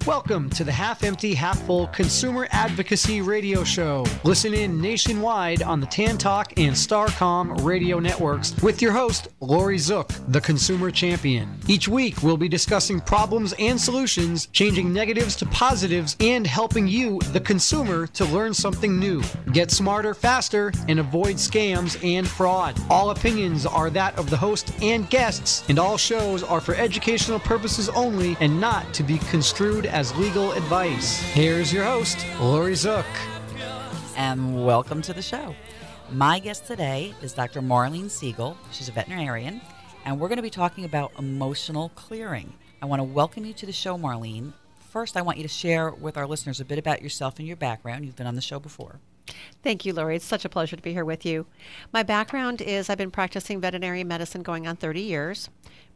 Welcome to the Half Empty, Half Full Consumer Advocacy Radio Show. Listen in nationwide on the Tan Talk and Starcom radio networks with your host, Lori Zook, the consumer champion. Each week, we'll be discussing problems and solutions, changing negatives to positives, and helping you, the consumer, to learn something new. Get smarter faster and avoid scams and fraud. All opinions are that of the host and guests, and all shows are for educational purposes only and not to be construed as legal advice. Here's your host, Lori Zook. And welcome to the show. My guest today is Dr. Marlene Siegel. She's a veterinarian, and we're going to be talking about emotional clearing. I want to welcome you to the show, Marlene. First, I want you to share with our listeners a bit about yourself and your background. You've been on the show before. Thank you, Lori. It's such a pleasure to be here with you. My background is I've been practicing veterinary medicine going on 30 years.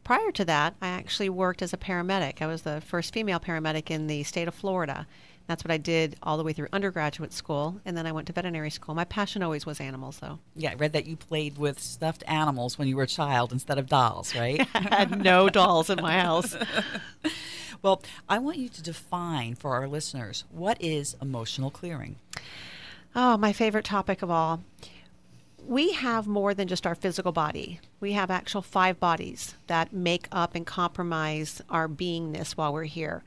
Prior to that, I actually worked as a paramedic. I was the first female paramedic in the state of Florida. That's what I did all the way through undergraduate school, and then I went to veterinary school. My passion always was animals, though. Yeah, I read that you played with stuffed animals when you were a child instead of dolls, right? I had no dolls in my house. Well, I want you to define for our listeners, what is emotional clearing? Oh, my favorite topic of all. We have more than just our physical body. We have actual 5 bodies that make up and compromise our beingness while we're here.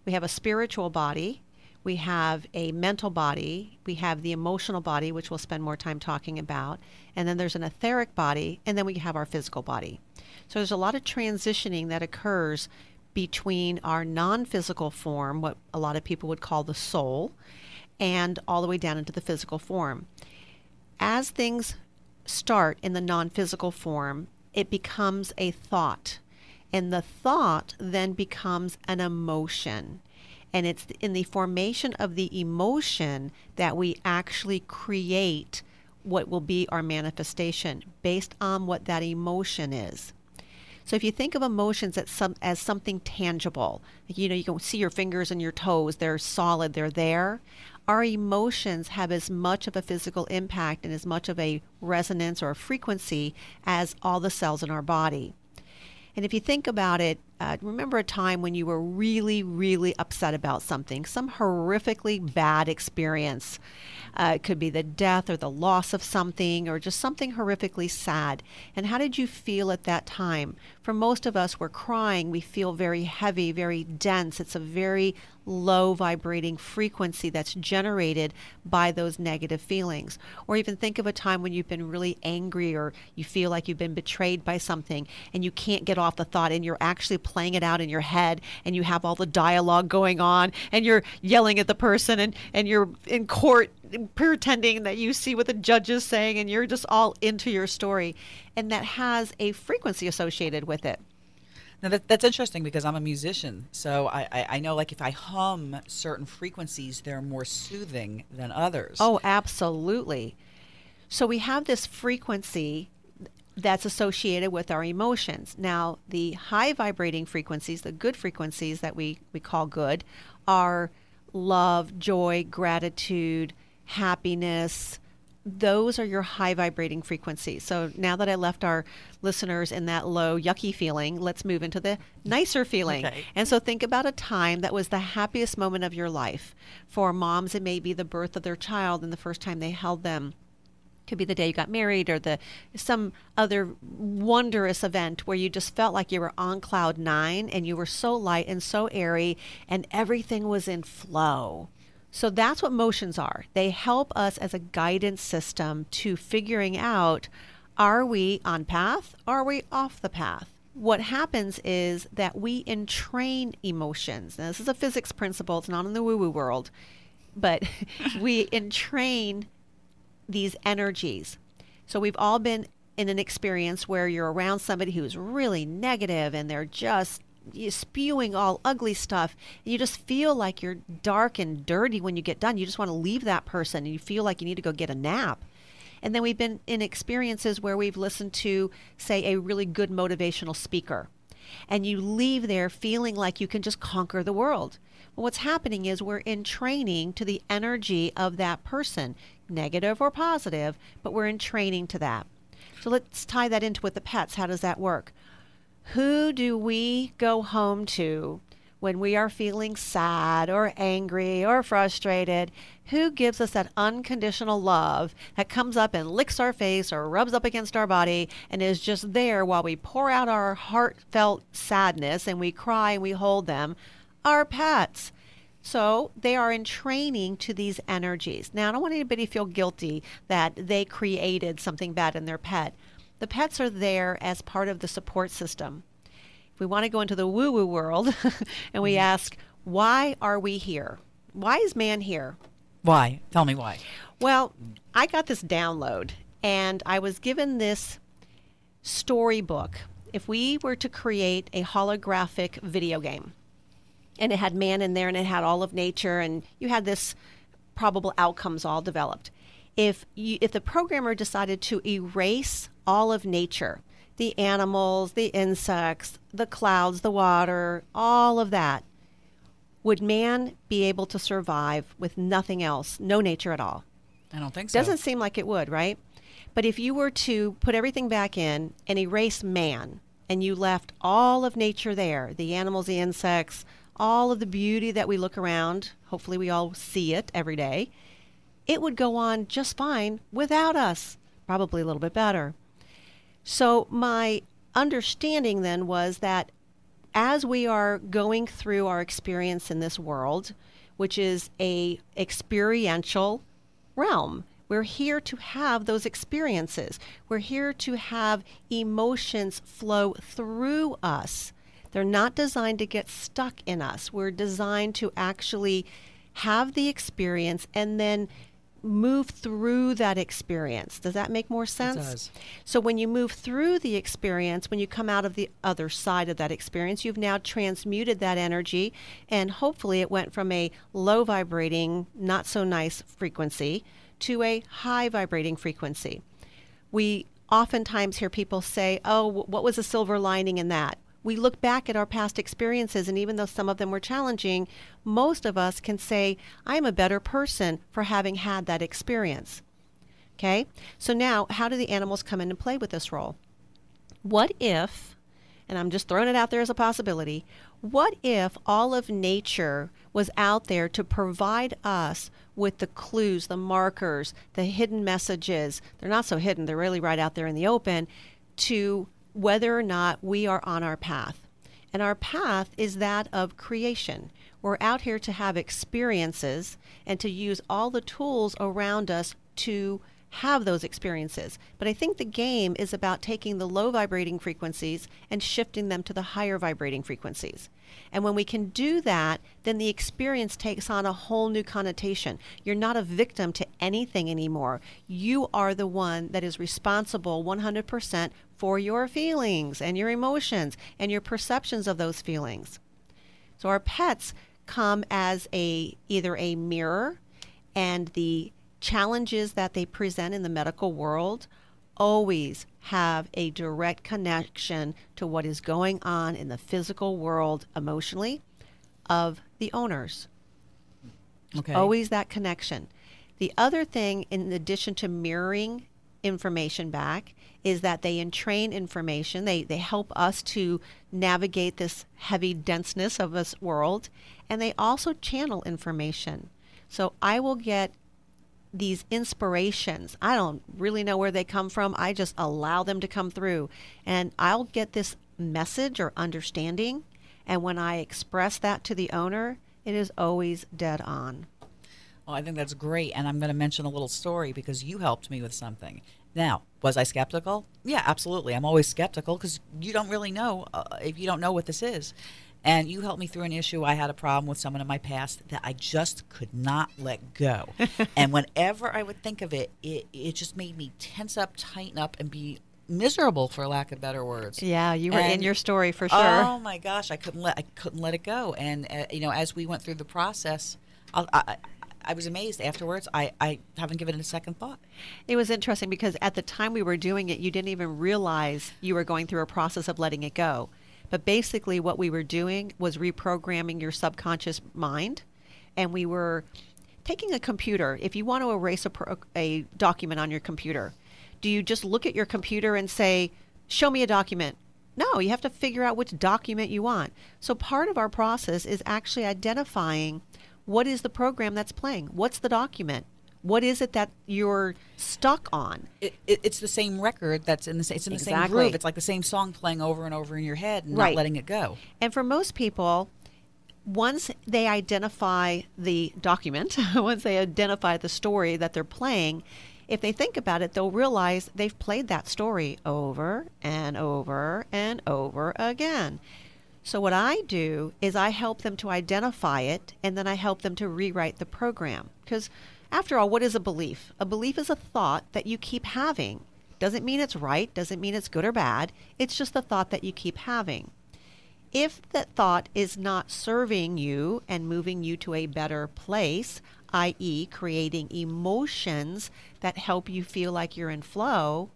We have a spiritual body. We have a mental body. We have the emotional body, which we'll spend more time talking about. And then there's an etheric body. And then we have our physical body. So there's a lot of transitioning that occurs between our non-physical form, what a lot of people would call the soul, and all the way down into the physical form. As things start in the non-physical form, it becomes a thought. And the thought then becomes an emotion. And it's in the formation of the emotion that we actually create what will be our manifestation based on what that emotion is. So if you think of emotions as something tangible, you can see your fingers and your toes, they're solid, they're there. Our emotions have as much of a physical impact and as much of a resonance or a frequency as all the cells in our body. And if you think about it, remember a time when you were really, really upset about something, some horrifically bad experience. It could be the death or the loss of something or just something horrifically sad. And how did you feel at that time? For most of us, we're crying. We feel very heavy, very dense. It's a very low vibrating frequency that's generated by those negative feelings. Or even think of a time when you've been really angry or you feel like you've been betrayed by something and you can't get off the thought and you're actually playing it out in your head and you have all the dialogue going on and you're yelling at the person and you're in court pretending that you see what the judge is saying and you're just all into your story. And that has a frequency associated with it. Now that's interesting because I'm a musician, so I know like if I hum certain frequencies, they're more soothing than others. Oh, absolutely. So we have this frequency that's associated with our emotions. Now, the high vibrating frequencies, the good frequencies that we call good, are love, joy, gratitude, happiness. Those are your high vibrating frequencies. So now that I left our listeners in that low, yucky feeling, let's move into the nicer feeling. Okay. And so think about a time that was the happiest moment of your life. For moms, it may be the birth of their child and the first time they held them. Could be the day you got married or some other wondrous event where you just felt like you were on cloud 9 and you were so light and so airy and everything was in flow. So that's what motions are. They help us as a guidance system to figuring out, are we on path? Are we off the path? What happens is that we entrain emotions. Now, this is a physics principle. It's not in the woo-woo world. But we entrain these energies. So we've all been in an experience where you're around somebody who's really negative and they're just spewing all ugly stuff, and you just feel like you're dark and dirty when you get done. You just want to leave that person and you feel like you need to go get a nap. And then we've been in experiences where we've listened to, say, a really good motivational speaker, and you leave there feeling like you can just conquer the world. Well, what's happening is we're in training to the energy of that person, negative or positive, but we're in training to that. So let's tie that into with the pets. How does that work? Who do we go home to when we are feeling sad or angry or frustrated, who gives us that unconditional love that comes up and licks our face or rubs up against our body and is just there while we pour out our heartfelt sadness and we cry and we hold them? Our pets. So they are in training to these energies. Now, I don't want anybody to feel guilty that they created something bad in their pet. The pets are there as part of the support system. If we want to go into the woo-woo world and we ask, why are we here? Why is man here? Why? Tell me why. Well, I got this download and I was given this storybook. If we were to create a holographic video game and it had man in there and it had all of nature and you had this probable outcomes all developed. If the programmer decided to erase all of nature, the animals, the insects, the clouds, the water, all of that, would man be able to survive with nothing else, no nature at all? I don't think so. Doesn't seem like it would, right? But if you were to put everything back in and erase man, and you left all of nature there, the animals, the insects, all of the beauty that we look around, hopefully we all see it every day, it would go on just fine without us, probably a little bit better. So my understanding then was that as we are going through our experience in this world, which is a experiential realm, we're here to have those experiences. We're here to have emotions flow through us. They're not designed to get stuck in us. We're designed to actually have the experience and then move through that experience. Does that make more sense? It does. So when you move through the experience, when you come out of the other side of that experience, you've now transmuted that energy, and hopefully it went from a low vibrating, not so nice frequency to a high vibrating frequency. We oftentimes hear people say, oh, what was the silver lining in that? We look back at our past experiences, and even though some of them were challenging, most of us can say, I'm a better person for having had that experience. Okay? So now, how do the animals come in and play with this role? What if, and I'm just throwing it out there as a possibility, what if all of nature was out there to provide us with the clues, the markers, the hidden messages? They're not so hidden, they're really right out there in the open, to whether or not we are on our path. And our path is that of creation. We're out here to have experiences and to use all the tools around us to have those experiences. But I think the game is about taking the low vibrating frequencies and shifting them to the higher vibrating frequencies. And when we can do that, then the experience takes on a whole new connotation. You're not a victim to anything anymore. You are the one that is responsible 100% for your feelings and your emotions and your perceptions of those feelings. So our pets come as either a mirror, and the challenges that they present in the medical world always have a direct connection to what is going on in the physical world emotionally of the owners. Okay. Always that connection. The other thing, in addition to mirroring information back, is that they entrain information. They help us to navigate this heavy denseness of this world, and they also channel information. So I will get these inspirations. I don't really know where they come from. I just allow them to come through, and I'll get this message or understanding, and when I express that to the owner, it is always dead on. Well, I think that's great, and I'm going to mention a little story because you helped me with something. Now, was I skeptical? Yeah, absolutely. I'm always skeptical because you don't really know if you don't know what this is. And you helped me through an issue. I had a problem with someone in my past that I just could not let go. And whenever I would think of it, it just made me tense up, tighten up, and be miserable, for lack of better words. Yeah, you were in your story for sure. Oh my gosh, I couldn't let it go. And as we went through the process, I was amazed afterwards. I haven't given it a second thought. It was interesting because at the time we were doing it, you didn't even realize you were going through a process of letting it go. But basically what we were doing was reprogramming your subconscious mind. And we were taking a computer. If you want to erase a document on your computer, do you just look at your computer and say, show me a document? No, you have to figure out which document you want. So part of our process is actually identifying what is the program that's playing. What's the document? What is it that you're stuck on? It's the same record that's in the same, it's in the same groove. It's like the same song playing over and over in your head and not letting it go. And for most people, once they identify the document, once they identify the story that they're playing, if they think about it, they'll realize they've played that story over and over and over again. So what I do is I help them to identify it, and then I help them to rewrite the program. Because after all, what is a belief? A belief is a thought that you keep having. Doesn't mean it's right, doesn't mean it's good or bad. It's just the thought that you keep having. If that thought is not serving you and moving you to a better place, i.e. creating emotions that help you feel like you're in flow,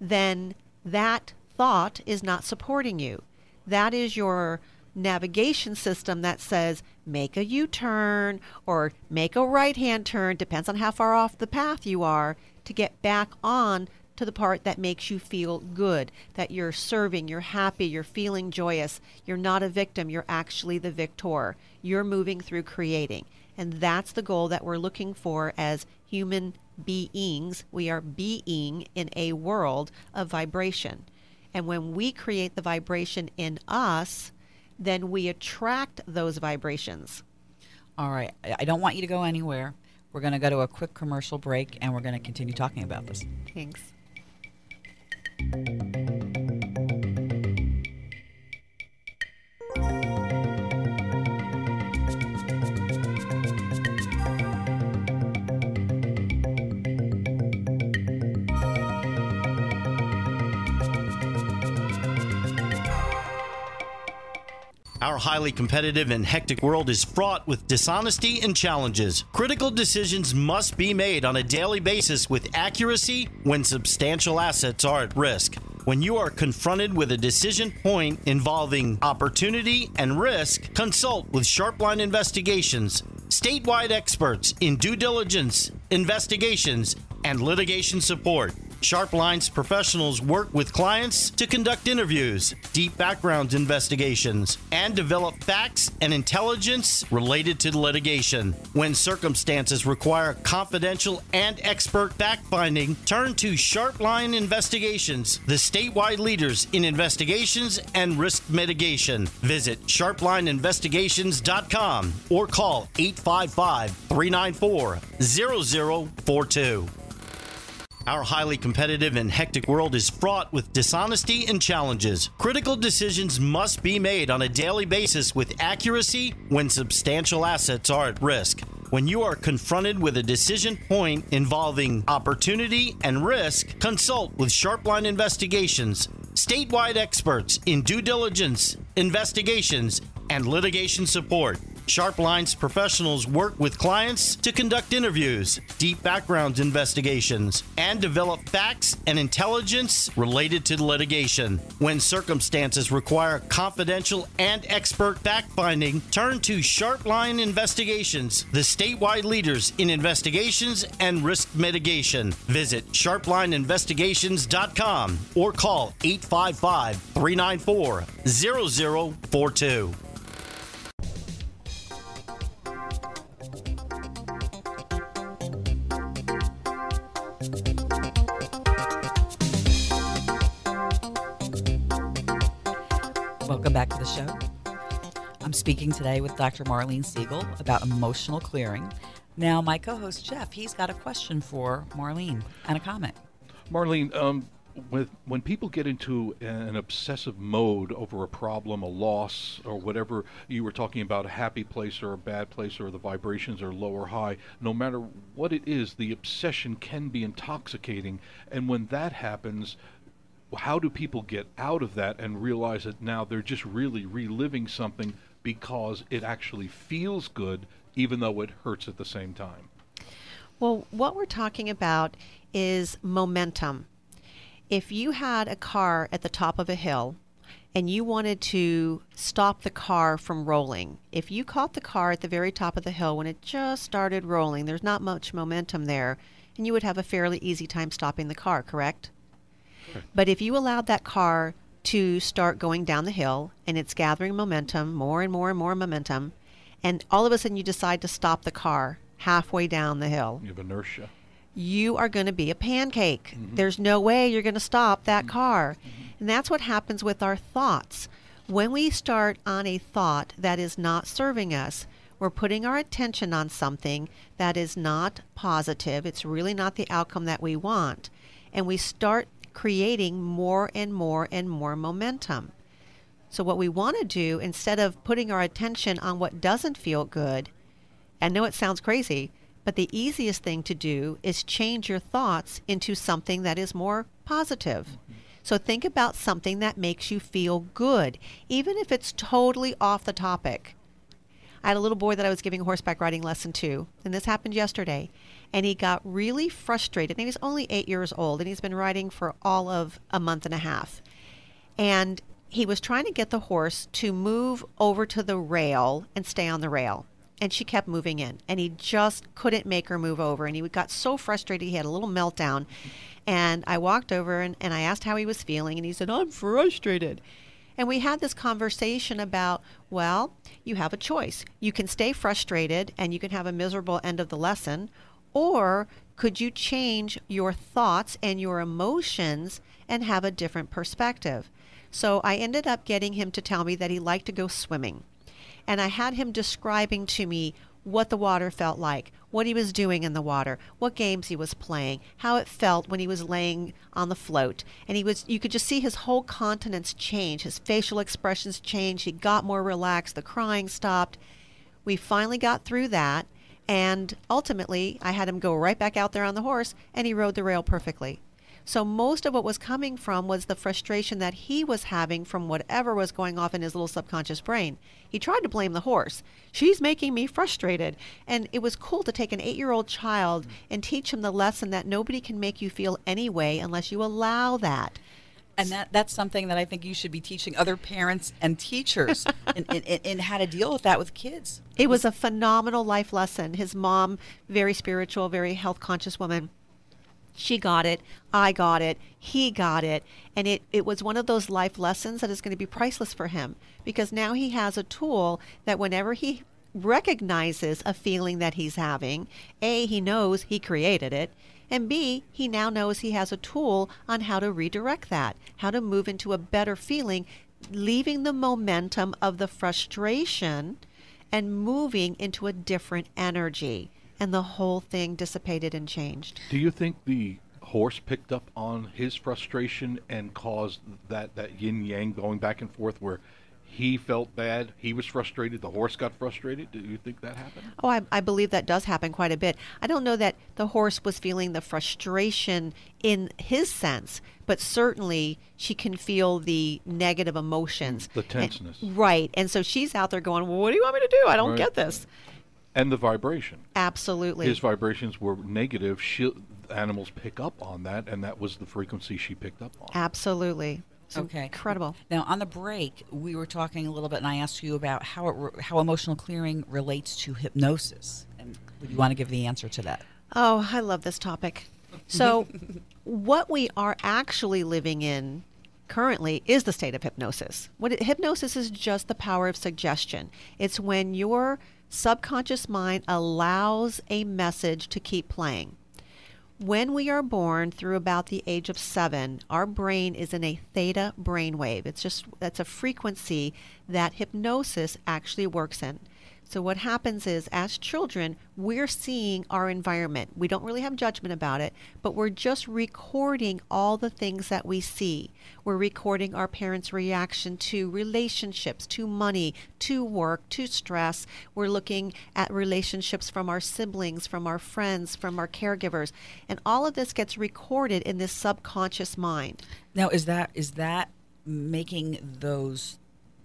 then that thought is not supporting you. That is your navigation system that says make a U-turn or make a right-hand turn, depends on how far off the path you are, to get back on to the part that makes you feel good, that you're serving, you're happy, you're feeling joyous, you're not a victim, you're actually the victor. You're moving through creating. And that's the goal that we're looking for as human beings. We are being in a world of vibration. And when we create the vibration in us, then we attract those vibrations. All right. I don't want you to go anywhere. We're going to go to a quick commercial break, and we're going to continue talking about this. Thanks. Our highly competitive and hectic world is fraught with dishonesty and challenges. Critical decisions must be made on a daily basis with accuracy when substantial assets are at risk. When you are confronted with a decision point involving opportunity and risk, consult with Sharpline Investigations, statewide experts in due diligence, investigations, and litigation support. Sharpline's professionals work with clients to conduct interviews, deep background investigations, and develop facts and intelligence related to litigation. When circumstances require confidential and expert fact-finding, turn to Sharpline Investigations, the statewide leaders in investigations and risk mitigation. Visit sharplineinvestigations.com or call 855-394-0042. Our highly competitive and hectic world is fraught with dishonesty and challenges. Critical decisions must be made on a daily basis with accuracy when substantial assets are at risk. When you are confronted with a decision point involving opportunity and risk, consult with Sharpline Investigations, statewide experts in due diligence, investigations, and litigation support. Sharpline's professionals work with clients to conduct interviews, deep background investigations, and develop facts and intelligence related to litigation. When circumstances require confidential and expert fact-finding, turn to Sharpline Investigations, the statewide leaders in investigations and risk mitigation. Visit sharplineinvestigations.com or call 855-394-0042. Welcome back to the show. I'm speaking today with Dr. Marlene Siegel about emotional clearing. Now, my co-host Jeff, he's got a question for Marlene and a comment. Marlene, when people get into an obsessive mode over a problem, a loss, or whatever you were talking about, a happy place or a bad place, or the vibrations are low or high, no matter what it is, the obsession can be intoxicating. And when that happens, how do people get out of that and realize that now they're just really reliving something because it actually feels good, even though it hurts at the same time? Well, what we're talking about is momentum. If you had a car at the top of a hill and you wanted to stop the car from rolling, if you caught the car at the very top of the hill when it just started rolling, there's not much momentum there, and you would have a fairly easy time stopping the car, correct? But if you allowed that car to start going down the hill, and it's gathering momentum, more and more and more momentum, and all of a sudden you decide to stop the car halfway down the hill. You have inertia. You are going to be a pancake. There's no way you're going to stop that car. And that's what happens with our thoughts. When we start on a thought that is not serving us, we're putting our attention on something that is not positive. It's really not the outcome that we want. And we start creating more and more and more momentum. So what we want to do, instead of putting our attention on what doesn't feel good, I know it sounds crazy, but the easiest thing to do is change your thoughts into something that is more positive. So think about something that makes you feel good, even if it's totally off the topic. I had a little boy that I was giving a horseback riding lesson to, and this happened yesterday, and he got really frustrated. And he was only 8 years old, and he's been riding for all of a month and a half. And he was trying to get the horse to move over to the rail and stay on the rail. And she kept moving in, and he just couldn't make her move over. And he got so frustrated, he had a little meltdown. And I walked over and I asked how he was feeling, and he said, "I'm frustrated." And we had this conversation about, well, you have a choice. You can stay frustrated and you can have a miserable end of the lesson, or could you change your thoughts and your emotions and have a different perspective? So I ended up getting him to tell me that he liked to go swimming. And I had him describing to me what the water felt like, what he was doing in the water, what games he was playing, how it felt when he was laying on the float. And you could just see his whole countenance change, his facial expressions change. He got more relaxed, the crying stopped. We finally got through that, and ultimately I had him go right back out there on the horse, and he rode the rail perfectly. So most of what was coming from was the frustration that he was having from whatever was going off in his little subconscious brain. He tried to blame the horse. She's making me frustrated. And it was cool to take an 8-year-old child and teach him the lesson that nobody can make you feel any way unless you allow that. And that's something that I think you should be teaching other parents and teachers in how to deal with that with kids. It was a phenomenal life lesson. His mom, very spiritual, very health conscious woman. She got it, I got it, he got it, and it was one of those life lessons that is going to be priceless for him, because now he has a tool that whenever he recognizes a feeling that he's having, A, he knows he created it, and B, he now knows he has a tool on how to redirect that, how to move into a better feeling, leaving the momentum of the frustration and moving into a different energy. And the whole thing dissipated and changed. Do you think the horse picked up on his frustration and caused that yin-yang going back and forth where he felt bad, he was frustrated, the horse got frustrated? Do you think that happened? Oh, I believe that does happen quite a bit. I don't know that the horse was feeling the frustration in his sense, but certainly she can feel the negative emotions. The tenseness. Right. And so she's out there going, well, what do you want me to do? I don't get this. And the vibration. Absolutely. His vibrations were negative. Animals pick up on that, and that was the frequency she picked up on. Absolutely. It's okay. Incredible. Now, on the break, we were talking a little bit, and I asked you about how emotional clearing relates to hypnosis. And would you want to give the answer to that? Oh, I love this topic. So what we are actually living in currently is the state of hypnosis. Hypnosis is just the power of suggestion. It's when your subconscious mind allows a message to keep playing. When we are born through about the age of 7, our brain is in a theta brainwave. That's a frequency that hypnosis actually works in. So what happens is, as children, we're seeing our environment. We don't really have judgment about it, but we're just recording all the things that we see. We're recording our parents' reaction to relationships, to money, to work, to stress. We're looking at relationships from our siblings, from our friends, from our caregivers. And all of this gets recorded in this subconscious mind. Now, is that making those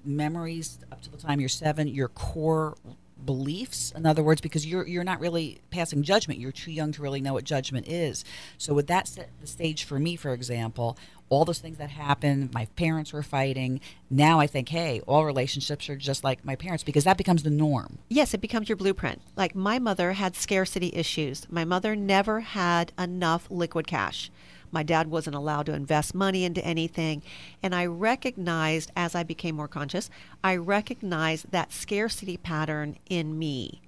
memories up to the time you're 7 your core beliefs? In other words, because you're not really passing judgment, you're too young to really know what judgment is. So would that set the stage for me, for example, all those things that happened, my parents were fighting, now I think, hey, all relationships are just like my parents, because that becomes the norm. Yes, it becomes your blueprint. Like, my mother had scarcity issues. My mother never had enough liquid cash. My dad wasn't allowed to invest money into anything. And I recognized, as I became more conscious, I recognized that scarcity pattern in me.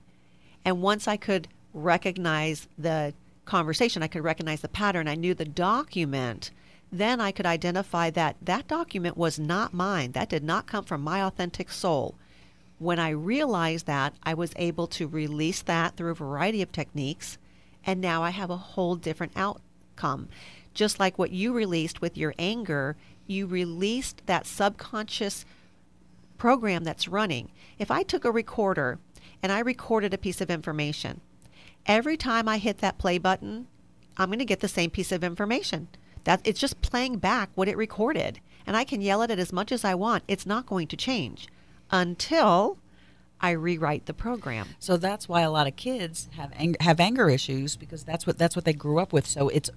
And once I could recognize the conversation, I could recognize the pattern, I knew the document, then I could identify that that document was not mine. That did not come from my authentic soul. When I realized that, I was able to release that through a variety of techniques, and now I have a whole different outcome. Just like what you released with your anger, you released that subconscious program that's running. If I took a recorder and I recorded a piece of information, every time I hit that play button, I'm going to get the same piece of information. That it's just playing back what it recorded. And I can yell at it as much as I want. It's not going to change until I rewrite the program. So that's why a lot of kids have anger issues, because that's what they grew up with. So it's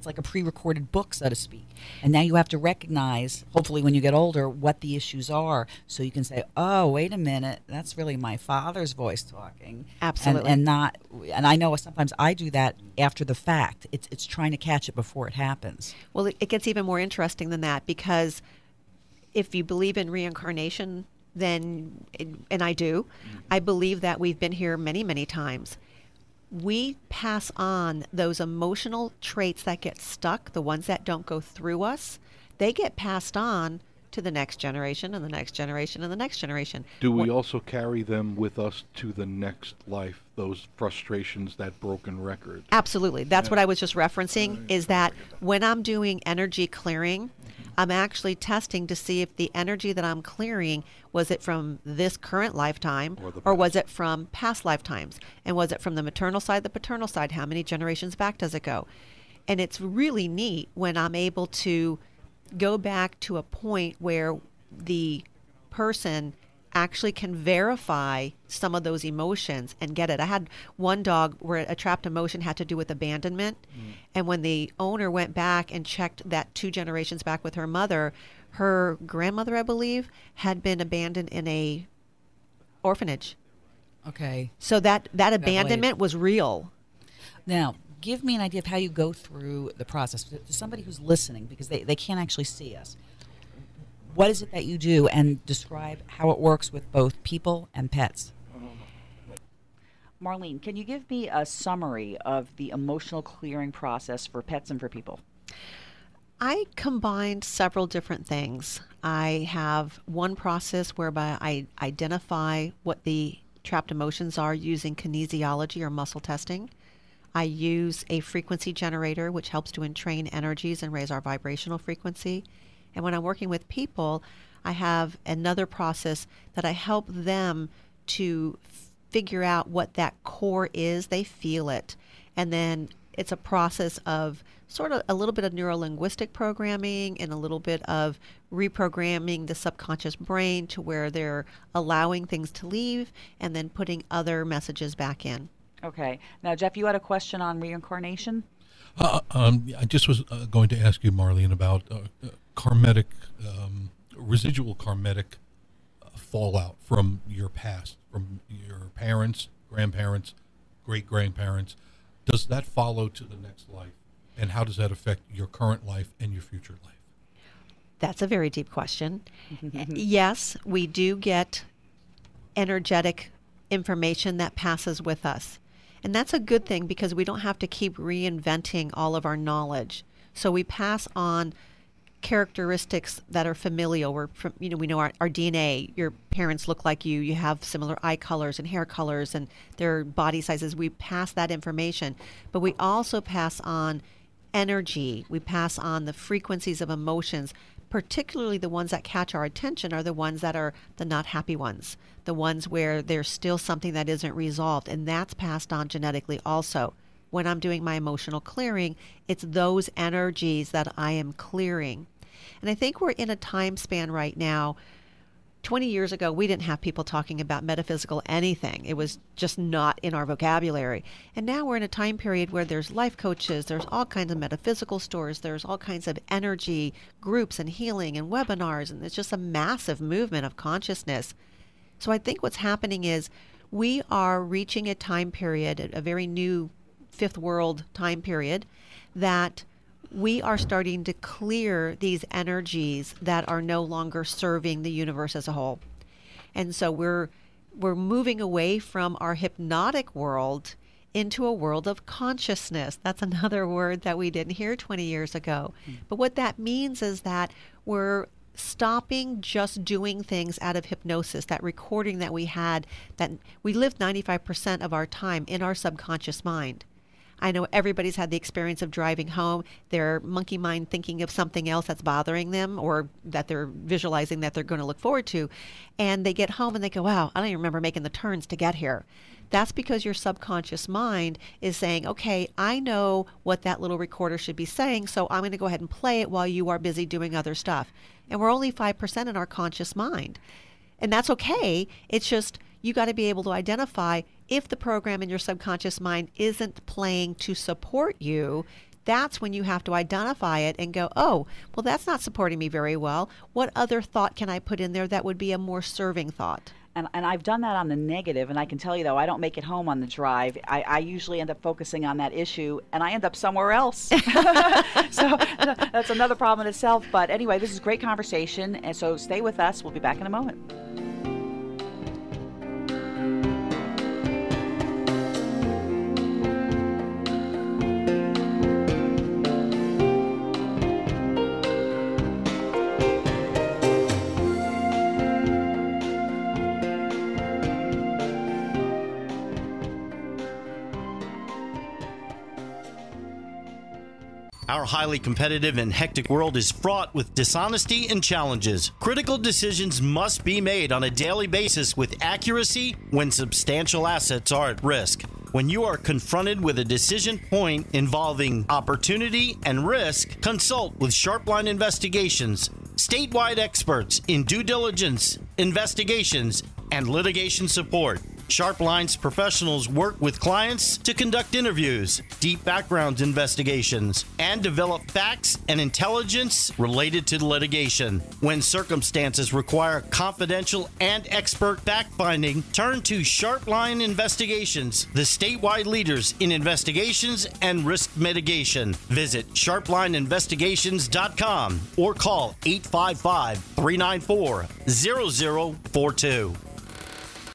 like a pre-recorded book, so to speak. And now you have to recognize, hopefully when you get older, what the issues are, so you can say, "Oh, wait a minute, that's really my father's voice talking." Absolutely. And I know sometimes I do that after the fact. It's trying to catch it before it happens. Well, it gets even more interesting than that, because if you believe in reincarnation, then, and I do, I believe that we've been here many, many times. We pass on those emotional traits that get stuck, the ones that don't go through us, they get passed on to the next generation and the next generation and the next generation. Do we also carry them with us to the next life, those frustrations, that broken record? Absolutely. That's what I was just referencing, is that when I'm doing energy clearing, I'm actually testing to see if the energy that I'm clearing, was it from this current lifetime, or was it from past lifetimes? And was it from the maternal side, the paternal side? How many generations back does it go? And it's really neat when I'm able to go back to a point where the person actually can verify some of those emotions and get it. I had one dog where a trapped emotion had to do with abandonment. And when the owner went back and checked that 2 generations back with her mother, her grandmother, I believe, had been abandoned in a orphanage. Okay. So that abandonment was real. Now, give me an idea of how you go through the process. To somebody who's listening, because they can't actually see us, what is it that you do, and describe how it works with both people and pets? Marlene, can you give me a summary of the emotional clearing process for pets and for people? I combined several different things. I have one process whereby I identify what the trapped emotions are using kinesiology or muscle testing. I use a frequency generator, which helps to entrain energies and raise our vibrational frequency. And when I'm working with people, I have another process that I help them to figure out what that core is. They feel it. And then it's a process of sort of a little bit of neuro-linguistic programming and a little bit of reprogramming the subconscious brain to where they're allowing things to leave and then putting other messages back in. Okay. Now, Jeff, you had a question on reincarnation? I just was going to ask you, Marlene, about karmic, residual karmic fallout from your past, from your parents, grandparents, great-grandparents. Does that follow to the next life? And how does that affect your current life and your future life? That's a very deep question. Yes, we do get energetic information that passes with us. And that's a good thing, because we don't have to keep reinventing all of our knowledge. So we pass on characteristics that are familial. We know our DNA. Your parents look like you. You have similar eye colors and hair colors and their body sizes. We pass that information. But we also pass on energy. We pass on the frequencies of emotions. Particularly the ones that catch our attention are the ones that are the not happy ones, the ones where there's still something that isn't resolved, and that's passed on genetically also. When I'm doing my emotional clearing, it's those energies that I am clearing. And I think we're in a time span right now. 20 years ago, we didn't have people talking about metaphysical anything. It was just not in our vocabulary. And now we're in a time period where there's life coaches, there's all kinds of metaphysical stores, there's all kinds of energy groups and healing and webinars, and it's just a massive movement of consciousness. So I think what's happening is we are reaching a time period, a very new fifth world time period, that we are starting to clear these energies that are no longer serving the universe as a whole. And so we're moving away from our hypnotic world into a world of consciousness. That's another word that we didn't hear 20 years ago. But what that means is that we're stopping just doing things out of hypnosis, that recording that we had, that we lived 95% of our time in our subconscious mind. I know everybody's had the experience of driving home, their monkey mind thinking of something else that's bothering them or that they're visualizing that they're going to look forward to. And they get home and they go, wow, I don't even remember making the turns to get here. That's because your subconscious mind is saying, okay, I know what that little recorder should be saying, so I'm going to go ahead and play it while you are busy doing other stuff. And we're only 5% in our conscious mind. And that's okay. It's just you got to be able to identify if the program in your subconscious mind isn't playing to support you. That's when you have to identify it and go, oh, well, that's not supporting me very well. What other thought can I put in there that would be a more serving thought? And I've done that on the negative, and I can tell you, though, I don't make it home on the drive. I usually end up focusing on that issue, and I end up somewhere else. So that's another problem in itself. But anyway, this is great conversation, and so stay with us. We'll be back in a moment. Our highly competitive and hectic world is fraught with dishonesty and challenges. Critical decisions must be made on a daily basis with accuracy when substantial assets are at risk. When you are confronted with a decision point involving opportunity and risk, consult with Sharpline Investigations, statewide experts in due diligence, investigations, and litigation support. Sharpline's professionals work with clients to conduct interviews, deep background investigations, and develop facts and intelligence related to litigation. When circumstances require confidential and expert fact-finding, turn to Sharpline Investigations, the statewide leaders in investigations and risk mitigation. Visit sharplineinvestigations.com or call 855-394-0042.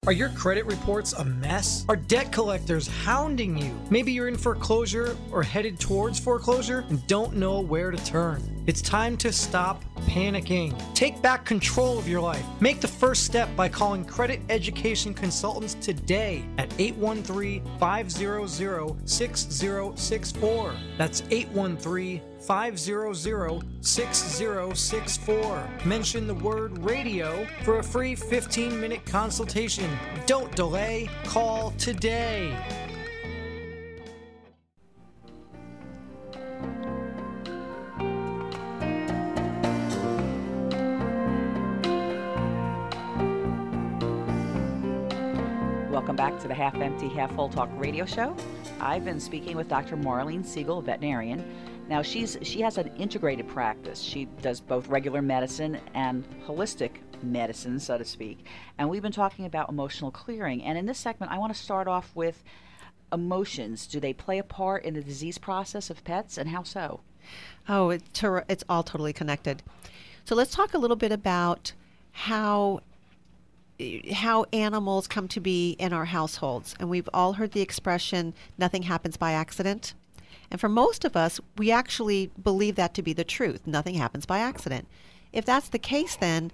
Are your credit reports a mess? Are debt collectors hounding you? Maybe you're in foreclosure or headed towards foreclosure and don't know where to turn. It's time to stop panicking. Take back control of your life. Make the first step by calling Credit Education Consultants today at 813-500-6064. That's 813-500-6064. Mention the word radio for a free 15-minute consultation. Don't delay. Call today. Welcome back to the Half Empty, Half Full Talk radio show. I've been speaking with Dr. Marlene Siegel, a veterinarian. Now, she has an integrated practice. She does both regular medicine and holistic medicine, so to speak. And we've been talking about emotional clearing. And in this segment, I want to start off with emotions. Do they play a part in the disease process of pets, and how so? Oh, it's all totally connected. So let's talk a little bit about how animals come to be in our households. And we've all heard the expression, nothing happens by accident. And for most of us, we actually believe that to be the truth. Nothing happens by accident. If that's the case, then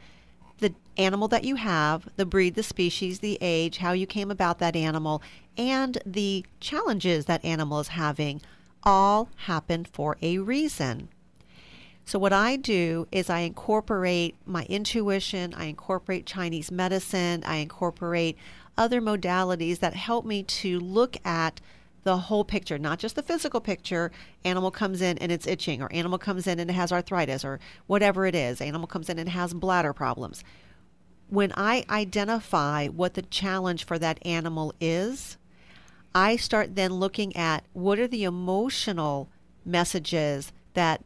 the animal that you have, the breed, the species, the age, how you came about that animal, and the challenges that animal is having all happened for a reason. So what I do is I incorporate my intuition, I incorporate Chinese medicine, I incorporate other modalities that help me to look at the whole picture, not just the physical picture. Animal comes in and it's itching, or animal comes in and it has arthritis, or whatever it is. Animal comes in and has bladder problems. When I identify what the challenge for that animal is, I start then looking at what are the emotional messages that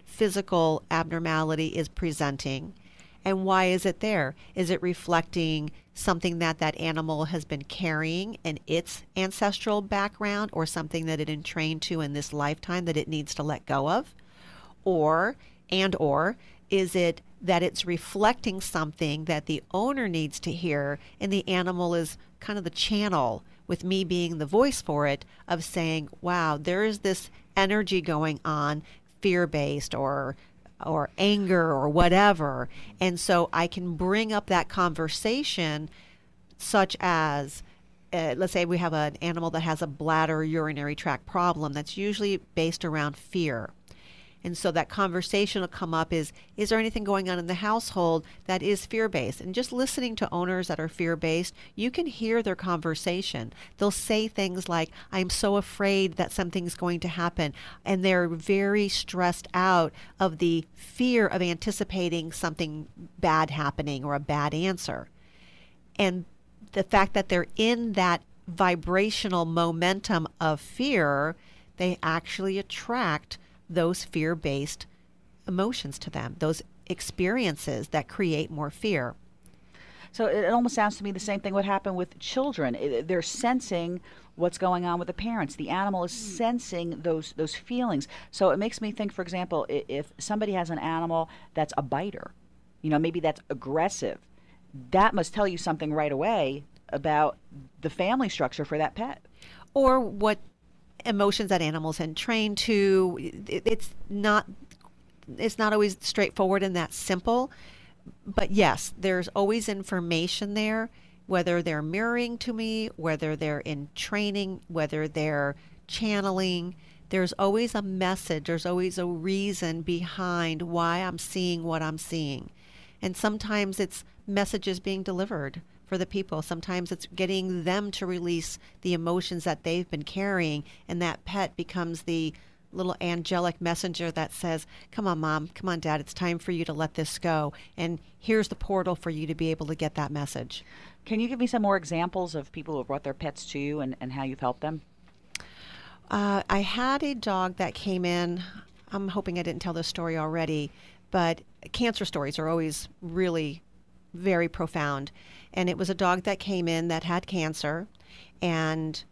physical abnormality is presenting, and why is it there? Is it reflecting something that animal has been carrying in its ancestral background, or something that it entrained to in this lifetime that it needs to let go of? Or, or, is it that it's reflecting something that the owner needs to hear, and the animal is kind of the channel, with me being the voice for it, of saying, wow, there is this energy going on, fear-based or anger or whatever. And so I can bring up that conversation, such as, let's say we have an animal that has a bladder urinary tract problem that's usually based around fear. And so that conversation will come up is there anything going on in the household that is fear-based? And just listening to owners that are fear-based, you can hear their conversation. They'll say things like, I'm so afraid that something's going to happen. And they're very stressed out of the fear of anticipating something bad happening or a bad answer. And the fact that they're in that vibrational momentum of fear, they actually attract those fear-based emotions to them, those experiences that create more fear. So it almost sounds to me the same thing would happen with children. They're sensing what's going on with the parents. The animal is sensing those feelings. So it makes me think, for example, if somebody has an animal that's a biter, maybe that's aggressive, that must tell you something right away about the family structure for that pet. Or what emotions that animals are trained to. It's not always straightforward and that simple, but yes, there's always information there, whether they're mirroring to me, whether they're in training, whether they're channeling. There's always a message, there's always a reason behind why I'm seeing what I'm seeing. And sometimes it's messages being delivered for the people. Sometimes it's getting them to release the emotions that they've been carrying, and that pet becomes the little angelic messenger that says, come on, Mom, come on, Dad, it's time for you to let this go. And here's the portal for you to be able to get that message. Can you give me some more examples of people who have brought their pets to you and how you've helped them? I had a dog that came in. I'm hoping I didn't tell this story already, but cancer stories are always really very profound. And it was a dog that came in that had cancer, and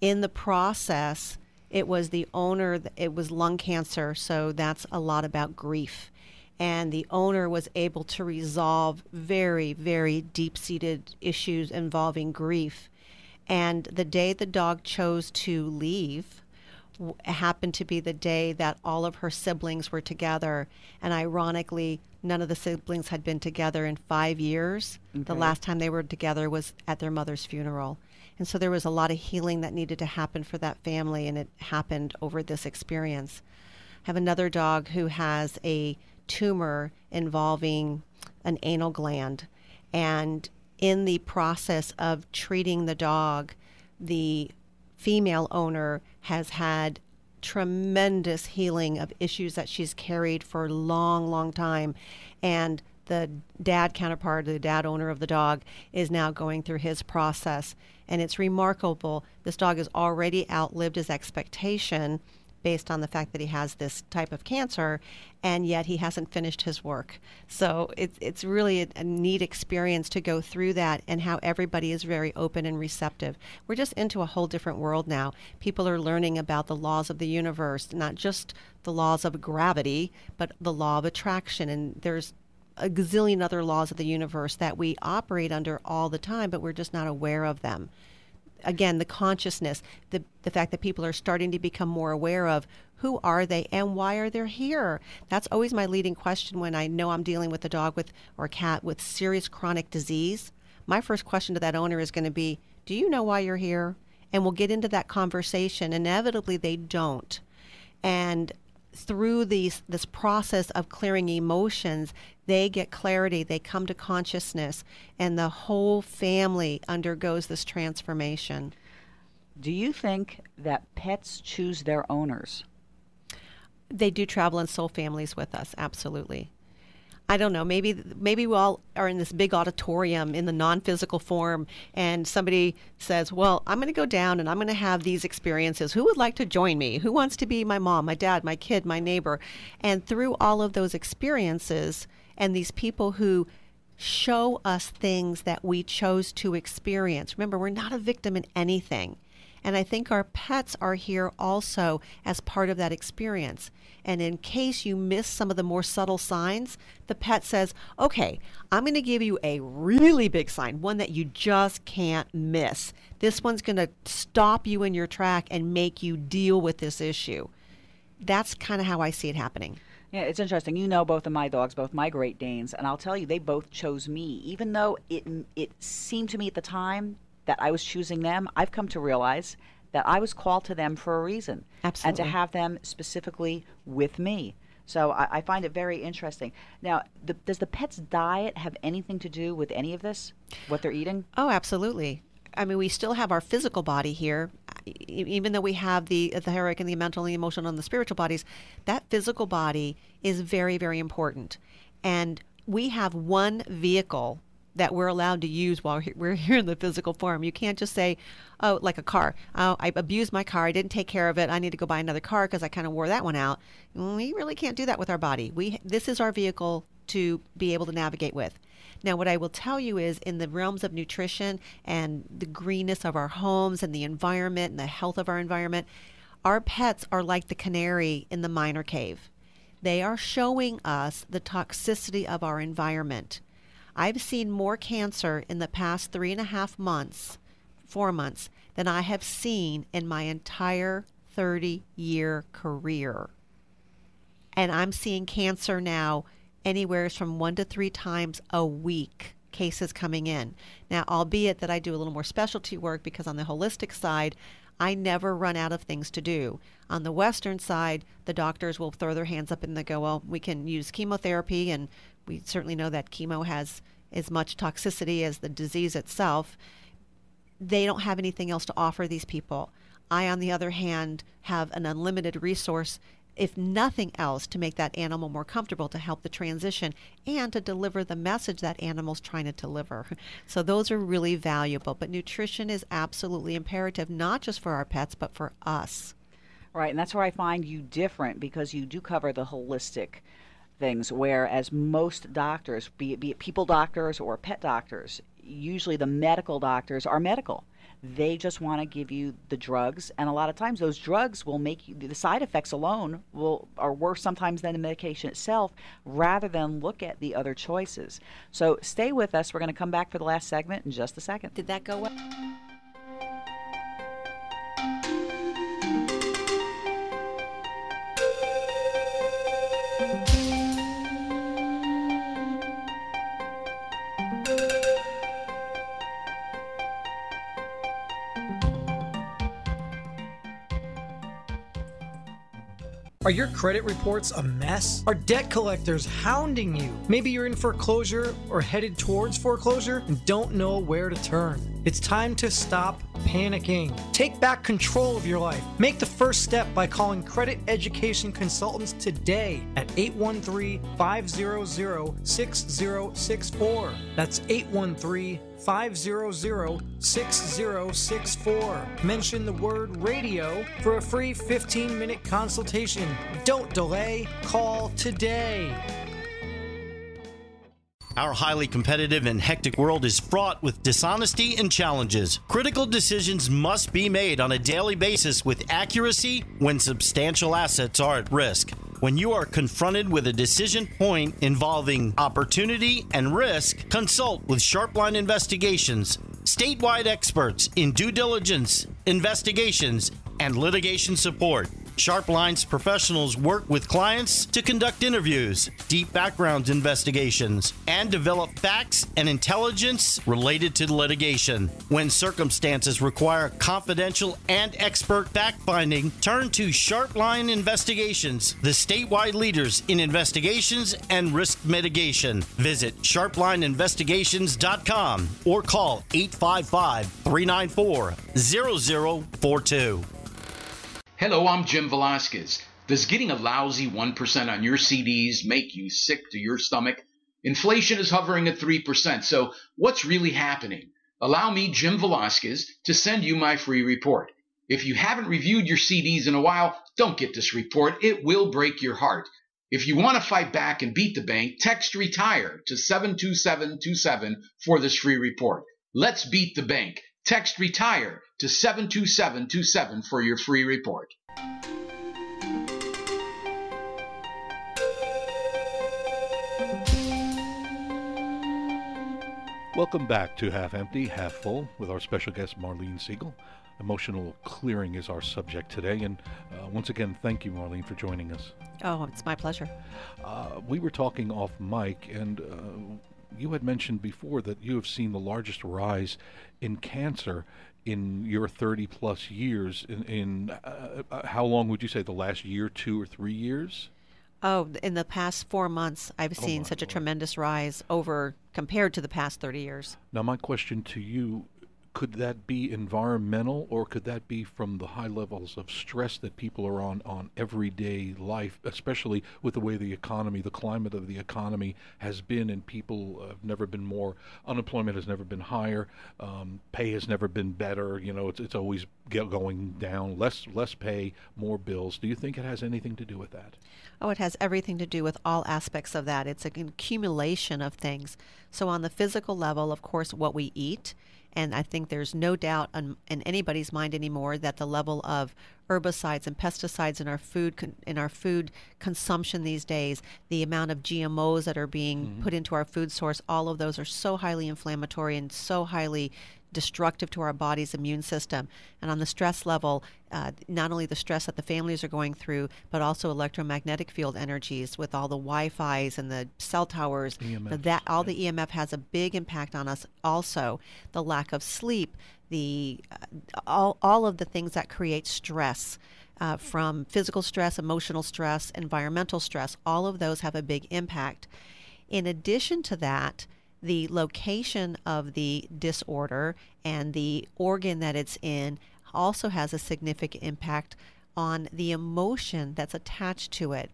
in the process, it was the owner, it was lung cancer, so that's a lot about grief. And the owner was able to resolve very, very deep-seated issues involving grief. And the day the dog chose to leave happened to be the day that all of her siblings were together. And ironically, none of the siblings had been together in 5 years. Okay. The last time they were together was at their mother's funeral. And so there was a lot of healing that needed to happen for that family, and it happened over this experience. I have another dog who has a tumor involving an anal gland. And in the process of treating the dog, the female owner has had tremendous healing of issues that she's carried for a long, long time. And the dad counterpart, the dad owner of the dog, is now going through his process. And it's remarkable. This dog has already outlived his expectation based on the fact that he has this type of cancer, and yet he hasn't finished his work. So it's really a neat experience to go through that, and how everybody is very open and receptive. We're just into a whole different world now. People are learning about the laws of the universe, not just the laws of gravity, but the law of attraction. And there's a gazillion other laws of the universe that we operate under all the time, but we're just not aware of them. Again, the consciousness, the fact that people are starting to become more aware of who are they and why are they here. That's always my leading question when I know I'm dealing with a dog or a cat with serious chronic disease. My first question to that owner is going to be, do you know why you're here? And we'll get into that conversation. Inevitably, they don't. And through this process of clearing emotions, they get clarity, they come to consciousness, and the whole family undergoes this transformation. Do you think that pets choose their owners? They do travel in soul families with us, absolutely. I don't know, maybe we all are in this big auditorium in the non-physical form, and somebody says, well, I'm going to go down and I'm going to have these experiences. Who would like to join me? Who wants to be my mom, my dad, my kid, my neighbor? And through all of those experiences and these people who show us things that we chose to experience. Remember, we're not a victim in anything. And I think our pets are here also as part of that experience. And in case you miss some of the more subtle signs, the pet says, okay, I'm going to give you a really big sign, one that you just can't miss. This one's going to stop you in your track and make you deal with this issue. That's kind of how I see it happening. Yeah, it's interesting. You know both of my dogs, both my Great Danes, and I'll tell you, they both chose me. Even though it seemed to me at the time that I was choosing them, I've come to realize that I was called to them for a reason. Absolutely. And to have them specifically with me. So I find it very interesting. Now, does the pet's diet have anything to do with any of this, what they're eating? Oh, absolutely. I mean, we still have our physical body here, even though we have the etheric and the mental and the emotional and the spiritual bodies. That physical body is very, very important. And we have one vehicle that we're allowed to use while we're here in the physical form. You can't just say, oh, like a car. Oh, I abused my car. I didn't take care of it. I need to go buy another car because I kind of wore that one out. We really can't do that with our body. This is our vehicle to be able to navigate with. Now, what I will tell you is in the realms of nutrition and the greenness of our homes and the environment and the health of our environment, our pets are like the canary in the minor cave. They are showing us the toxicity of our environment. I've seen more cancer in the past 3.5 months, 4 months, than I have seen in my entire 30-year career. And I'm seeing cancer now anywhere from 1 to 3 times a week, cases coming in. Now, albeit that I do a little more specialty work because on the holistic side, I never run out of things to do. On the Western side, the doctors will throw their hands up and they go, well, we can use chemotherapy, and we certainly know that chemo has as much toxicity as the disease itself. They don't have anything else to offer these people. I, on the other hand, have an unlimited resource, if nothing else, to make that animal more comfortable, to help the transition, and to deliver the message that animal's trying to deliver. So those are really valuable. But nutrition is absolutely imperative, not just for our pets, but for us. Right, and that's where I find you different, because you do cover the holistic things, whereas most doctors, be it people doctors or pet doctors, usually the medical doctors are medical. They just want to give you the drugs, and a lot of times those drugs will make you, the side effects alone are worse sometimes than the medication itself, rather than look at the other choices. So stay with us. We're going to come back for the last segment in just a second. Did that go well? Are your credit reports a mess? Are debt collectors hounding you? Maybe you're in foreclosure or headed towards foreclosure and don't know where to turn. It's time to stop panicking. Take back control of your life. Make the first step by calling Credit Education Consultants today at 813-500-6064. That's 813-500-6064. Mention the word radio for a free 15-minute consultation. Don't delay. Call today. Our highly competitive and hectic world is fraught with dishonesty and challenges. Critical decisions must be made on a daily basis with accuracy when substantial assets are at risk. When you are confronted with a decision point involving opportunity and risk, consult with Sharpline Investigations, statewide experts in due diligence, investigations, and litigation support. Sharpline's professionals work with clients to conduct interviews, deep background investigations, and develop facts and intelligence related to litigation. When circumstances require confidential and expert fact-finding, turn to Sharpline Investigations, the statewide leaders in investigations and risk mitigation. Visit sharplineinvestigations.com or call 855-394-0042. Hello, I'm Jim Velasquez. Does getting a lousy 1% on your CDs make you sick to your stomach? Inflation is hovering at 3%, so what's really happening? Allow me, Jim Velasquez, to send you my free report. If you haven't reviewed your CDs in a while, don't get this report. It will break your heart. If you want to fight back and beat the bank, text RETIRE to 72727 for this free report. Let's beat the bank. Text RETIRE to 72727 for your free report. Welcome back to Half Empty, Half Full with our special guest, Marlene Siegel. Emotional clearing is our subject today. And once again, thank you, Marlene, for joining us. Oh, it's my pleasure. We were talking off mic, and you had mentioned before that you have seen the largest rise in cancer in your 30-plus years. In how long would you say, the last year, 2 or 3 years? Oh, in the past 4 months, I've seen such a tremendous rise over compared to the past 30 years. Now, my question to you, could that be environmental, or could that be from the high levels of stress that people are on everyday life, especially with the way the economy, the climate of the economy has been, and people have never been more, unemployment has never been higher, pay has never been better, it's always going down, less pay, more bills. Do you think it has anything to do with that? Oh, it has everything to do with all aspects of that. It's an accumulation of things. So on the physical level, of course, what we eat. And I think there's no doubt in anybody's mind anymore that the level of herbicides and pesticides in our food consumption these days, the amount of GMOs that are being put into our food source, all of those are so highly inflammatory and so highly destructive to our body's immune system. And on the stress level, not only the stress that the families are going through, but also electromagnetic field energies with all the Wi-Fis and the cell towers. The EMF has a big impact on us. Also, the lack of sleep, all of the things that create stress. From physical stress, emotional stress, environmental stress, all of those have a big impact. In addition to that, the location of the disorder and the organ that it's in also has a significant impact on the emotion that's attached to it.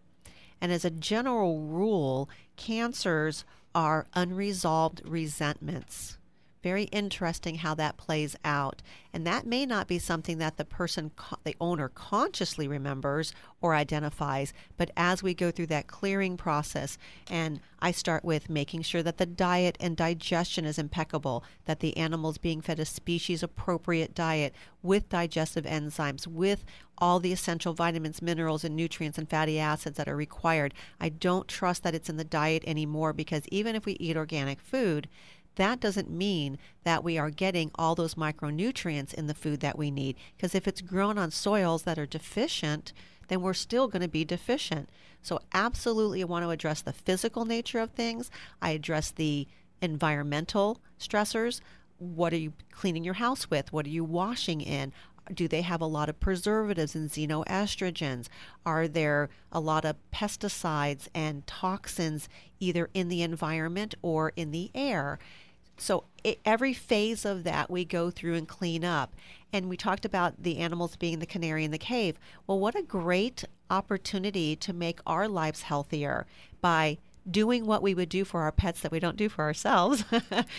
And as a general rule, cancers are unresolved resentments. Very interesting how that plays out. And that may not be something that the owner consciously remembers or identifies, but as we go through that clearing process, and I start with making sure that the diet and digestion is impeccable, that the animal's being fed a species appropriate diet with digestive enzymes, with all the essential vitamins, minerals, and nutrients and fatty acids that are required. I don't trust that it's in the diet anymore, because even if we eat organic food, that doesn't mean that we are getting all those micronutrients in the food that we need. Because if it's grown on soils that are deficient, then we're still going to be deficient. So absolutely I want to address the physical nature of things. I address the environmental stressors. What are you cleaning your house with? What are you washing in? Do they have a lot of preservatives and xenoestrogens? Are there a lot of pesticides and toxins either in the environment or in the air? So every phase of that we go through and clean up. And we talked about the animals being the canary in the cave. Well, what a great opportunity to make our lives healthier by doing what we would do for our pets that we don't do for ourselves.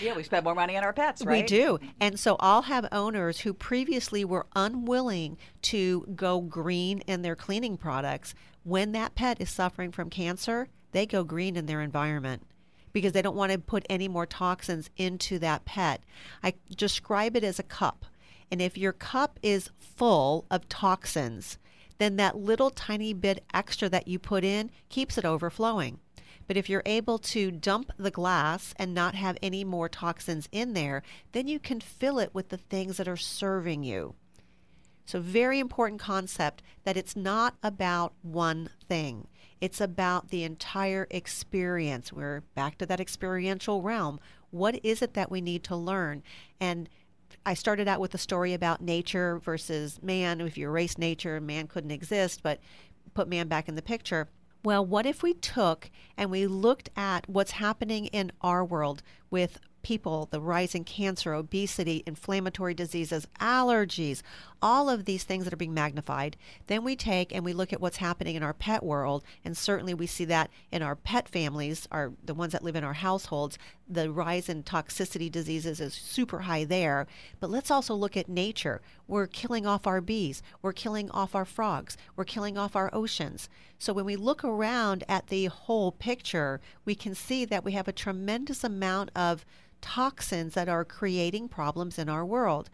Yeah, we spend more money on our pets, right? We do. And so I'll have owners who previously were unwilling to go green in their cleaning products. When that pet is suffering from cancer, they go green in their environment because they don't want to put any more toxins into that pet. I describe it as a cup. And if your cup is full of toxins, then that little tiny bit extra that you put in keeps it overflowing. But if you're able to dump the glass and not have any more toxins in there, then you can fill it with the things that are serving you. So very important concept that it's not about one thing. It's about the entire experience. We're back to that experiential realm. What is it that we need to learn? And I started out with a story about nature versus man. If you erase nature, man couldn't exist, but put man back in the picture. Well, what if we took and we looked at what's happening in our world with people, the rise in cancer, obesity, inflammatory diseases, allergies, all of these things that are being magnified. Then we take and we look at what's happening in our pet world, and certainly we see that in our pet families, the ones that live in our households. The rise in toxicity diseases is super high there. But let's also look at nature. We're killing off our bees. We're killing off our frogs. We're killing off our oceans. So when we look around at the whole picture, we can see that we have a tremendous amount of toxins that are creating problems in our world.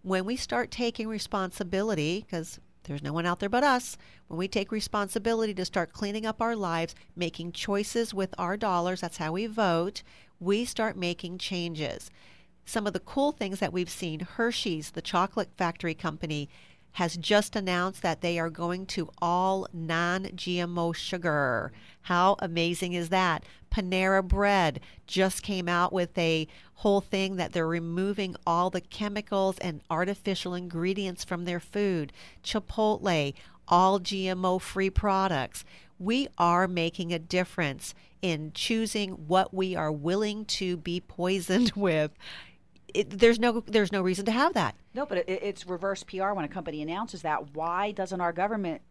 When we start taking responsibility, because there's no one out there but us, when we take responsibility to start cleaning up our lives, making choices with our dollars, that's how we vote, we start making changes. Some of the cool things that we've seen, Hershey's, the chocolate factory company, has just announced that they are going to all non-GMO sugar. How amazing is that? Panera Bread just came out with a whole thing that they're removing all the chemicals and artificial ingredients from their food. Chipotle, all GMO-free products. We are making a difference in choosing what we are willing to be poisoned with. There's no reason to have that. No, but it's reverse PR when a company announces that. Why doesn't our government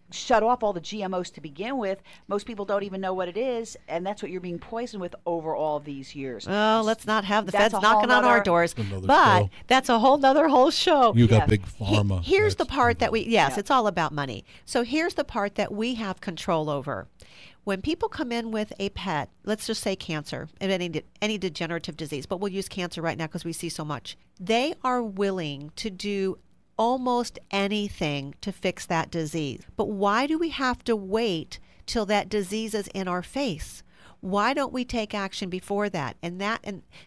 shut off all the GMOs to begin with? Most people don't even know what it is, and that's what you're being poisoned with over all of these years. Well, let's not have the That's feds a knocking whole on our nother- doors. Another But show. that's a whole show. You got Yeah. big pharma. Here's the That's- part that Yeah. it's all about money. So here's the part that we have control over. When people come in with a pet, let's just say cancer, and any degenerative disease, but we'll use cancer right now because we see so much. They are willing to do almost anything to fix that disease. But why do we have to wait till that disease is in our face? Why don't we take action before that? And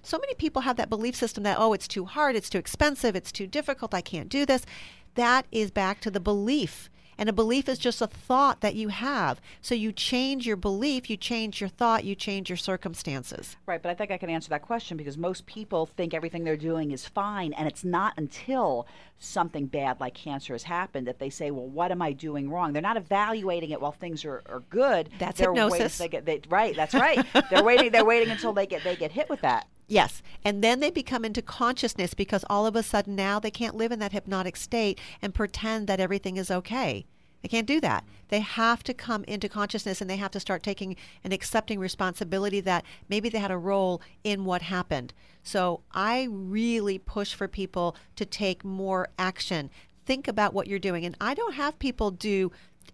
so many people have that belief system that, oh, it's too hard, it's too expensive, it's too difficult, I can't do this. That is back to the belief. And a belief is just a thought that you have. So you change your belief, you change your thought, you change your circumstances. Right, but I think I can answer that question because most people think everything they're doing is fine, and it's not until something bad like cancer has happened that they say, well, what am I doing wrong? They're not evaluating it while things are good. That's They're hypnosis. Right, that's right. They're waiting until they get hit with that. Yes. And then they become into consciousness because all of a sudden now they can't live in that hypnotic state and pretend that everything is okay. They can't do that. They have to come into consciousness and they have to start taking and accepting responsibility that maybe they had a role in what happened. So I really push for people to take more action. Think about what you're doing. And I don't have people do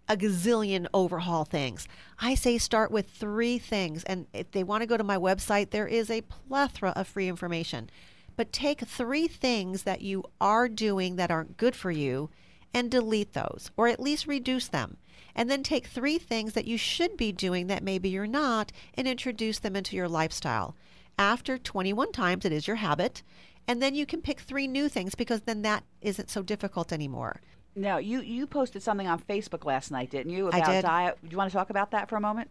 a gazillion overhaul things. I say start with 3 things. And if they want to go to my website, there is a plethora of free information. But take 3 things that you are doing that aren't good for you and delete those, or at least reduce them. And then take 3 things that you should be doing that maybe you're not and introduce them into your lifestyle. After 21 times, it is your habit. And then you can pick 3 new things because then that isn't so difficult anymore. Now, you posted something on Facebook last night, didn't you, I about did. diet? Do you want to talk about that for a moment?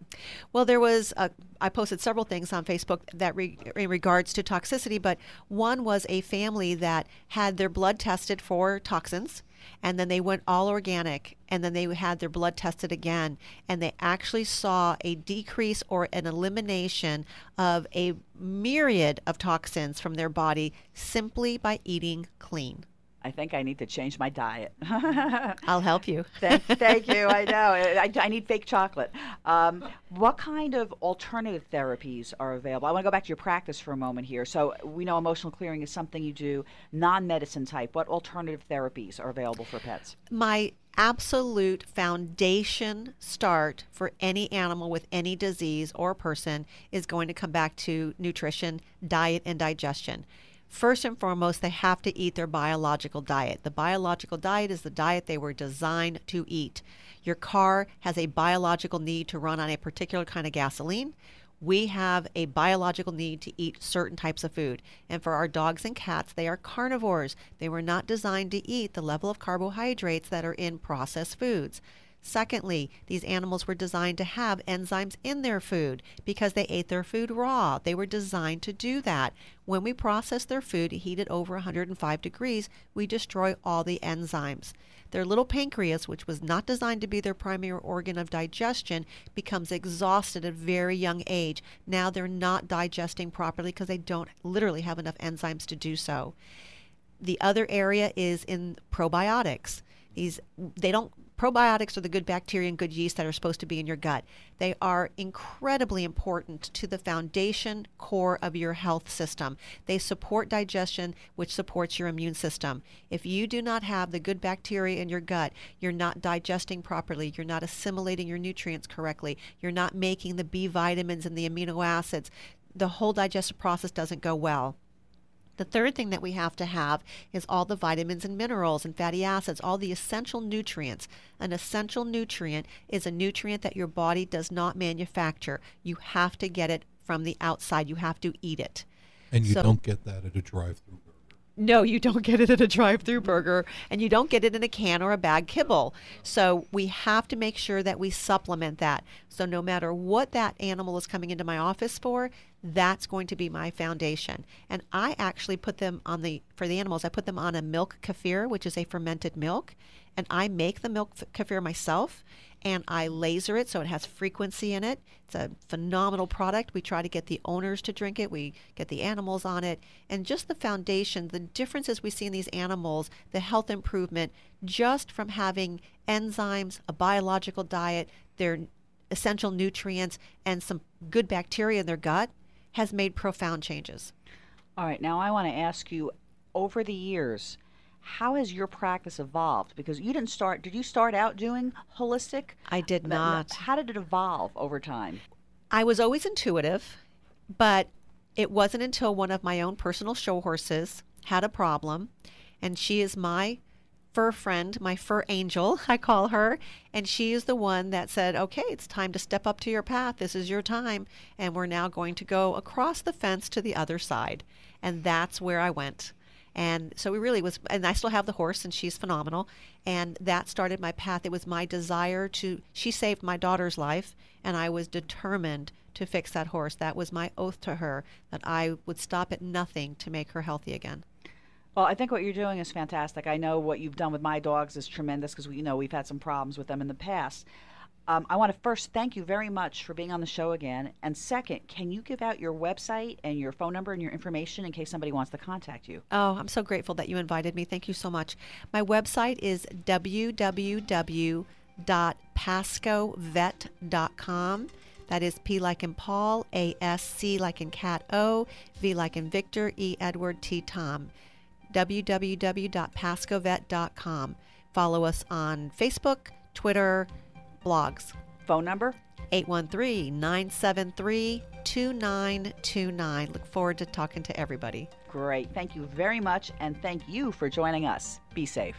Well, I posted several things on Facebook that in regards to toxicity, but one was a family that had their blood tested for toxins, and then they went all organic, and then they had their blood tested again, and they actually saw a decrease or an elimination of a myriad of toxins from their body simply by eating clean. I think I need to change my diet. I'll help you. Thank you. I know. I need fake chocolate. What kind of alternative therapies are available? I want to go back to your practice for a moment here. So we know emotional clearing is something you do, non-medicine type. What alternative therapies are available for pets? My absolute foundation start for any animal with any disease or person is going to come back to nutrition, diet, and digestion. First and foremost, they have to eat their biological diet. The biological diet is the diet they were designed to eat. Your car has a biological need to run on a particular kind of gasoline. We have a biological need to eat certain types of food. And for our dogs and cats, they are carnivores. They were not designed to eat the level of carbohydrates that are in processed foods. Secondly, these animals were designed to have enzymes in their food because they ate their food raw. They were designed to do that. When we process their food, heat it over 105 degrees, we destroy all the enzymes. Their little pancreas, which was not designed to be their primary organ of digestion, becomes exhausted at a very young age. Now they're not digesting properly because they don't literally have enough enzymes to do so. The other area is in probiotics. Probiotics are the good bacteria and good yeast that are supposed to be in your gut. They are incredibly important to the foundation core of your health system. They support digestion, which supports your immune system. If you do not have the good bacteria in your gut, you're not digesting properly, you're not assimilating your nutrients correctly, you're not making the B vitamins and the amino acids, the whole digestive process doesn't go well. The third thing that we have to have is all the vitamins and minerals and fatty acids, all the essential nutrients. An essential nutrient is a nutrient that your body does not manufacture. You have to get it from the outside. You have to eat it. And you don't get that at a drive-through burger. No, you don't get it at a drive-through burger, and you don't get it in a can or a bag kibble. So we have to make sure that we supplement that. So no matter what that animal is coming into my office for, that's going to be my foundation. And I actually put them on for the animals, I put them on a milk kefir, which is a fermented milk. And I make the milk kefir myself, and I laser it so it has frequency in it. It's a phenomenal product. We try to get the owners to drink it. We get the animals on it. And just the foundation, the differences we see in these animals, the health improvement, just from having enzymes, a biological diet, their essential nutrients, and some good bacteria in their gut, has made profound changes. All right, now I want to ask you, over the years, how has your practice evolved? Because did you start out doing holistic? I did not. How did it evolve over time? I was always intuitive, but it wasn't until one of my own personal show horses had a problem, and she is my fur friend, my fur angel, I call her, and she is the one that said, okay, it's time to step up to your path. This is your time, and we're now going to go across the fence to the other side. And that's where I went. And so we really was, and I still have the horse, and she's phenomenal. And that started my path. It was my desire she saved my daughter's life, and I was determined to fix that horse. That was my oath to her, that I would stop at nothing to make her healthy again. Well, I think what you're doing is fantastic. I know what you've done with my dogs is tremendous because we've had some problems with them in the past. I want to first thank you very much for being on the show again. And second, can you give out your website and your phone number and your information in case somebody wants to contact you? Oh, I'm so grateful that you invited me. Thank you so much. My website is www.pascovet.com. That is P like in Paul, A-S-C like in cat O, V like in Victor, E Edward, T Tom. www.pascovet.com. Follow us on Facebook, Twitter, blogs. Phone number? 813-973-2929. Look forward to talking to everybody. Great. Thank you very much, and thank you for joining us. Be safe.